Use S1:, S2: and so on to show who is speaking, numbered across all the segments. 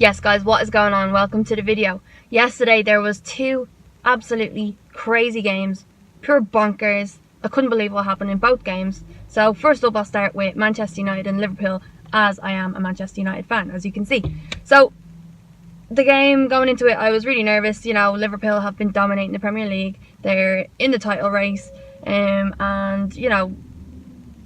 S1: Yes guys, what is going on? Welcome to the video. Yesterday there was two absolutely crazy games, pure bonkers. I couldn't believe what happened in both games. So first up I'll start with Manchester United and Liverpool, as I am a Manchester United fan, as you can see. So the game, going into it, I was really nervous. You know, Liverpool have been dominating the Premier League. They're in the title race, and you know,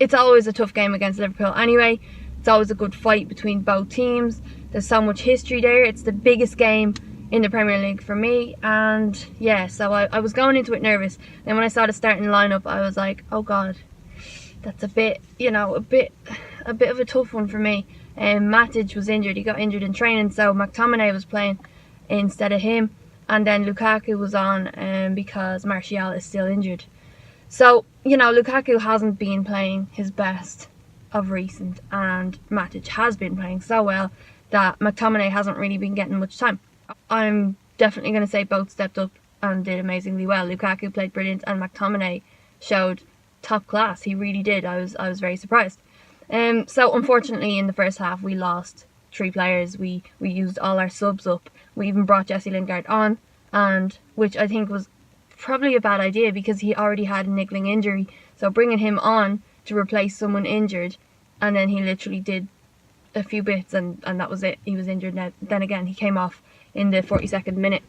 S1: it's always a tough game against Liverpool anyway. It's always a good fight between both teams. There's so much history there. It's the biggest game in the Premier League for me, and yeah, so I was going into it nervous. Then when I saw the starting lineup, I was like, oh god, that's a bit, you know, a bit of a tough one for me. Matic was injured. He got injured in training, so McTominay was playing instead of him, and then Lukaku was on because Martial is still injured. So, you know, Lukaku hasn't been playing his best of recent, and Matic has been playing so well that McTominay hasn't really been getting much time. I'm definitely going to say both stepped up and did amazingly well. Lukaku played brilliant and McTominay showed top class. He really did. I was very surprised. So unfortunately in the first half we lost 3 players. We used all our subs up. We even brought Jesse Lingard on, and which I think was probably a bad idea because he already had a niggling injury. So bringing him on to replace someone injured, and then he literally did a few bits and that was it. He was injured. Now then again, he came off in the 42nd minute.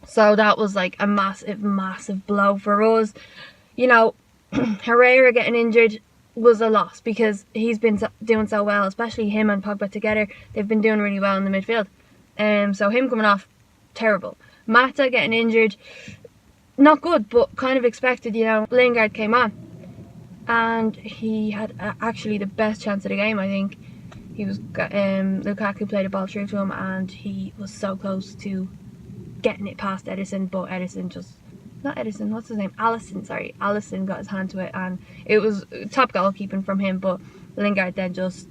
S1: So that was like a massive blow for us. You know, Herrera getting injured was a loss because he's been doing so well, especially him and Pogba together. They've been doing really well in the midfield. So him coming off, terrible. Mata getting injured, not good, but kind of expected. You know, Lingard came on and he had actually the best chance of the game, I think. He was Lukaku played a ball through to him and he was so close to getting it past Ederson, but Ederson just, not Ederson, what's his name? Alisson got his hand to it, and it was top goalkeeping from him, but Lingard then just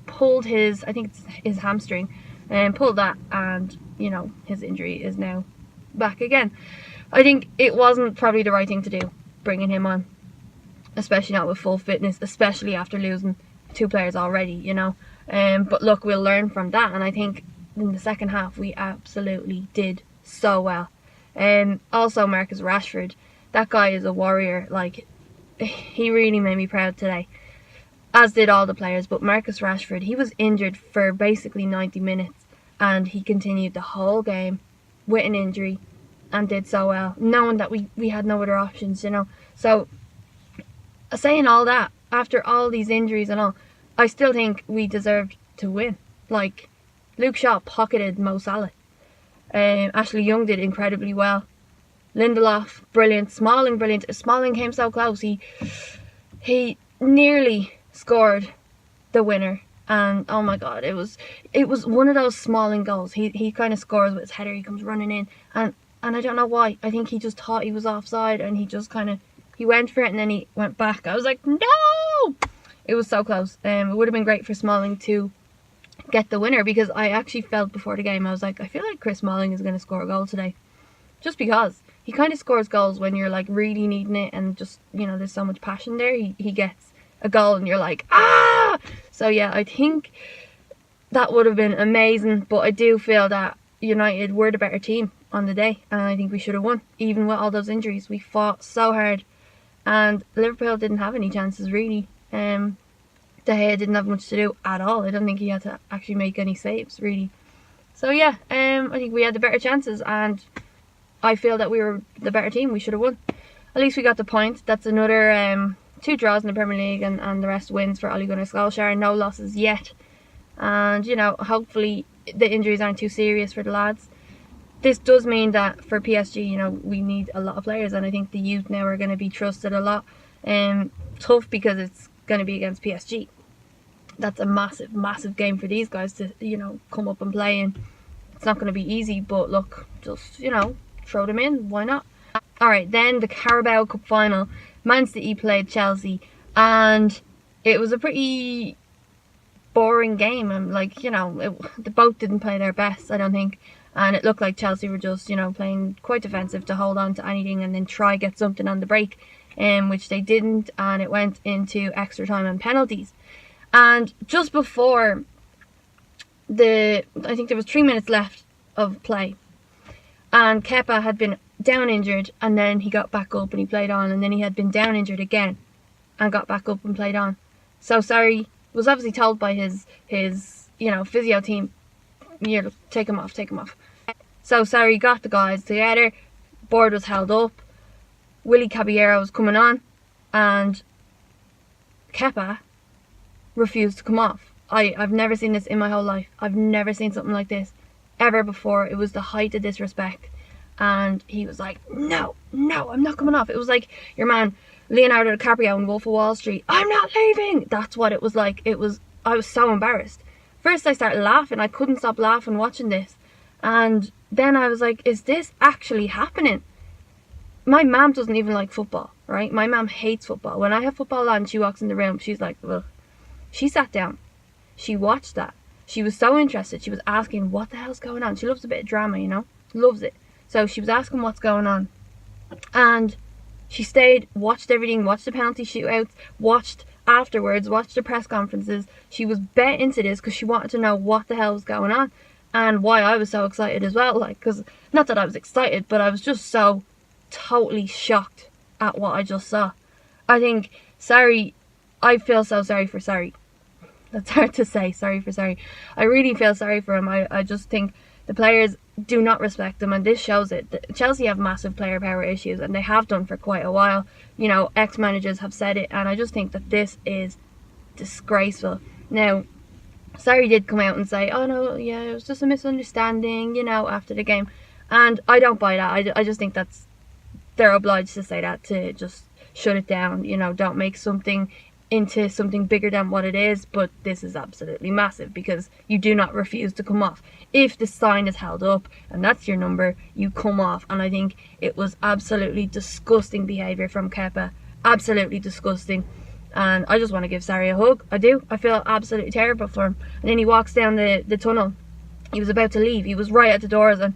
S1: pulled his, I think it's his hamstring, and pulled that, and you know, his injury is now back again. I think it wasn't probably the right thing to do, bringing him on, especially not with full fitness, especially after losing 2 players already, you know. But look, we'll learn from that, and I think in the second half we absolutely did so well. Also Marcus Rashford, that guy is a warrior. Like, he really made me proud today, as did all the players. But Marcus Rashford, he was injured for basically 90 minutes and he continued the whole game with an injury and did so well, knowing that we had no other options, you know. So saying all that, after all these injuries and all, I still think we deserved to win. Like, Luke Shaw pocketed Mo Salah. Ashley Young did incredibly well. Lindelof, brilliant. Smalling, brilliant. Smalling came so close. He nearly scored the winner. And oh my god, it was one of those Smalling goals. He kind of scores with his header. He comes running in, and I don't know why. I think he just thought he was offside, and he just kind of, he went for it and then he went back. I was like, no! It was so close. It would have been great for Smalling to get the winner, because I actually felt before the game, I was like, I feel like Chris Smalling is going to score a goal today. Just because. He kind of scores goals when you're like really needing it and just, you know, there's so much passion there. He gets a goal and you're like, ah! So yeah, I think that would have been amazing, but I do feel that United were the better team on the day, and I think we should have won, even with all those injuries. We fought so hard, and Liverpool didn't have any chances really. De Gea didn't have much to do at all. I don't think he had to actually make any saves really. So yeah, I think we had the better chances, and I feel that we were the better team. We should have won. At least we got the point. That's another 2 draws in the Premier League, and the rest wins for Ole Gunnar Solskjaer. No losses yet, and you know, hopefully the injuries aren't too serious for the lads. This does mean that for PSG, you know, we need a lot of players, and I think the youth now are going to be trusted a lot. Tough because it's going to be against PSG. That's a massive game for these guys to, you know, come up and play in. It's not going to be easy, but look, just, you know, throw them in, why not? Alright, then the Carabao Cup final. Man City played Chelsea, and it was a pretty boring game, and like, you know, the both didn't play their best, I don't think, and it looked like Chelsea were just, you know, playing quite defensive to hold on to anything and then try get something on the break, which they didn't, and it went into extra time and penalties. And just before I think there was 3 minutes left of play, and Kepa had been down injured, and then he got back up and he played on, and then he had been down injured again and got back up and played on. So Sarri was obviously told by his physio team, take him off. So Sarri got the guys together, board was held up, Willy Caballero was coming on, and Kepa refused to come off. I've never seen this in my whole life. I've never seen something like this ever before. It was the height of disrespect. And he was like, no, I'm not coming off. It was like your man Leonardo DiCaprio in Wolf of Wall Street. I'm not leaving. That's what it was like. I was so embarrassed. First I started laughing. I couldn't stop laughing watching this. And then I was like, is this actually happening? My mum doesn't even like football, right? My mum hates football. When I have football on, she walks in the room, she's like, well, she sat down. She watched that. She was so interested. She was asking, what the hell's going on? She loves a bit of drama, loves it. So she was asking what's going on. And she stayed, watched everything, watched the penalty shootouts, watched afterwards, watched the press conferences. She was bet into this because she wanted to know what the hell was going on and why I was so excited as well. Because not that I was excited, but I was just so totally shocked at what I just saw. I think Sarri, I feel so sorry for Sarri. That's hard to say, sorry for Sarri. I really feel sorry for him. I just think the players do not respect him, and this shows it. Chelsea have massive player power issues, and they have done for quite a while. Ex-managers have said it, and I just think that this is disgraceful. Now, Sarri did come out and say, oh no, yeah, it was just a misunderstanding, after the game. And I don't buy that. I just think they're obliged to say that, to just shut it down. Don't make something into something bigger than what it is. But this is absolutely massive, because you do not refuse to come off. If the sign is held up and that's your number, you come off. And I think it was absolutely disgusting behaviour from Kepa. Absolutely disgusting. And I just want to give Sarri a hug. I do. I feel absolutely terrible for him. And then he walks down the tunnel. He was about to leave. He was right at the doors. And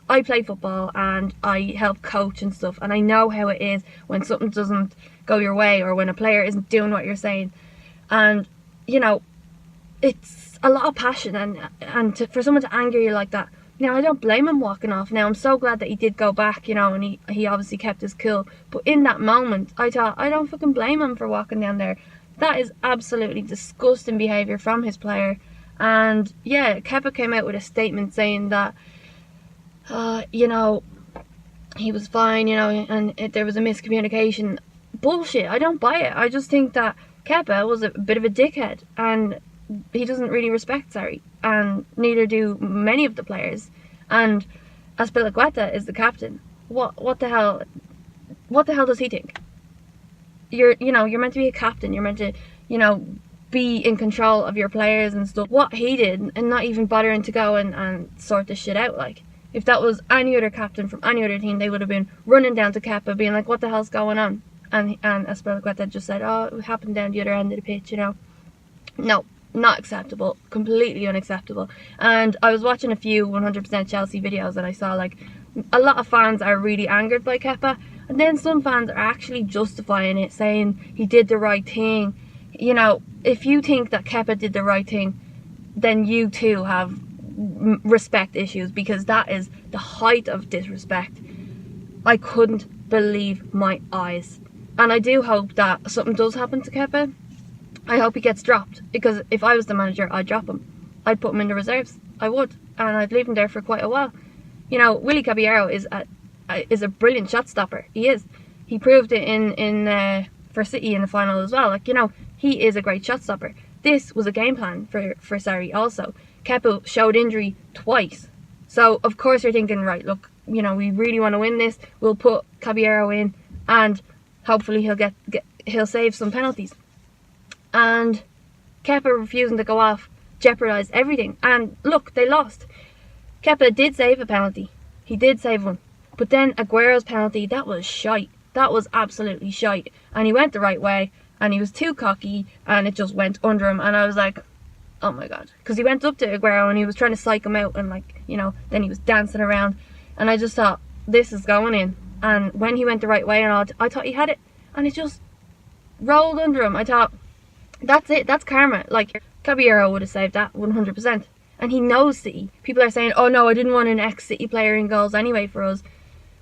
S1: I play football and I help coach and stuff, and I know how it is when something doesn't go your way, or when a player isn't doing what you're saying. And it's a lot of passion, and for someone to anger you like that. Now, I don't blame him walking off. Now, I'm so glad that he did go back, and he obviously kept his cool. But in that moment, I thought, I don't fucking blame him for walking down there. That is absolutely disgusting behaviour from his player. And yeah, Kepa came out with a statement saying that he was fine, and there was a miscommunication. Bullshit. I don't buy it. I just think that Kepa was a bit of a dickhead, and he doesn't really respect Sarri, and neither do many of the players. And Azpilicueta is the captain. What the hell does he think? You're meant to be a captain. You're meant to, be in control of your players and stuff. What he did, and not even bothering to go and sort this shit out, like. If that was any other captain from any other team, they would have been running down to Kepa, being like, what the hell's going on? And Azpilicueta just said, oh, it happened down the other end of the pitch, No, not acceptable. Completely unacceptable. And I was watching a few 100% Chelsea videos, and I saw, like, a lot of fans are really angered by Kepa. And then some fans are actually justifying it, saying he did the right thing. If you think that Kepa did the right thing, then you too have respect issues, because that is the height of disrespect. I couldn't believe my eyes, and I do hope that something does happen to Kepa. I hope he gets dropped, because if I was the manager, I'd drop him. I'd put him in the reserves. I would, and I'd leave him there for quite a while. Willy Caballero is a brilliant shot stopper. He is. He proved it in for City in the final as well. He is a great shot stopper. This was a game plan for Sarri also. Kepa showed injury twice. So, of course, you're thinking, right, look, we really want to win this. We'll put Caballero in, and hopefully he'll save some penalties. And Kepa refusing to go off jeopardised everything. And look, they lost. Kepa did save a penalty. He did save one. But then Aguero's penalty, that was shite. That was absolutely shite. And he went the right way, and he was too cocky, and it just went under him. And I was like, oh my god, because he went up to Aguero and he was trying to psych him out, and then he was dancing around, and I just thought, this is going in. And when he went the right way and all, I thought he had it, and it just rolled under him. I thought, that's it, that's karma. Like, Caballero would have saved that 100%. And he knows City. People are saying, oh no, I didn't want an ex-City player in goals anyway for us.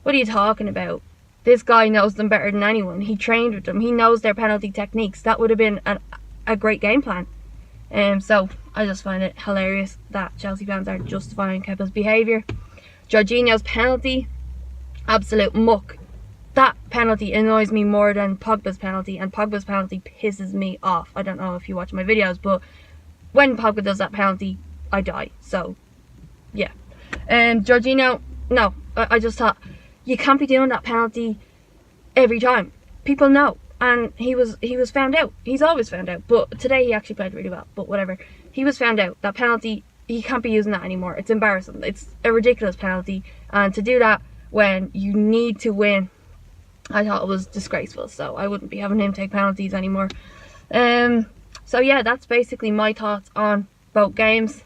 S1: What are you talking about? This guy knows them better than anyone. He trained with them. He knows their penalty techniques. That would have been a great game plan. So I just find it hilarious that Chelsea fans are justifying Kepa's behaviour. Jorginho's penalty, absolute muck. That penalty annoys me more than Pogba's penalty, and Pogba's penalty pisses me off. I don't know if you watch my videos, but when Pogba does that penalty, I die. So, yeah. Jorginho, no. I just thought, you can't be doing that penalty every time. People know. And he was found out. He's always found out. But today he actually played really well. But whatever. He was found out. That penalty, he can't be using that anymore. It's embarrassing. It's a ridiculous penalty. And to do that when you need to win, I thought it was disgraceful. So I wouldn't be having him take penalties anymore. So yeah, that's basically my thoughts on both games.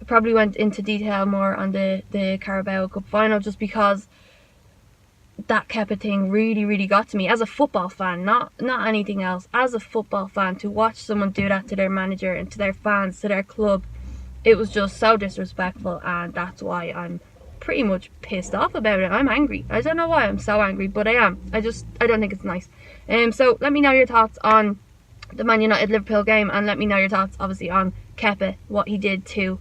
S1: I probably went into detail more on the Carabao Cup final just because that Kepa thing really got to me as a football fan, not anything else. As a football fan, to watch someone do that to their manager and to their fans, to their club, it was just so disrespectful, and that's why I'm pretty much pissed off about it. I'm angry. I don't know why I'm so angry, but I am. I don't think it's nice. So let me know your thoughts on the Man United Liverpool game, and let me know your thoughts obviously on Kepa, what he did to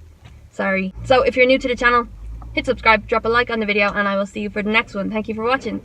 S1: Sarri. So if you're new to the channel, hit subscribe, drop a like on the video, and I will see you for the next one. Thank you for watching.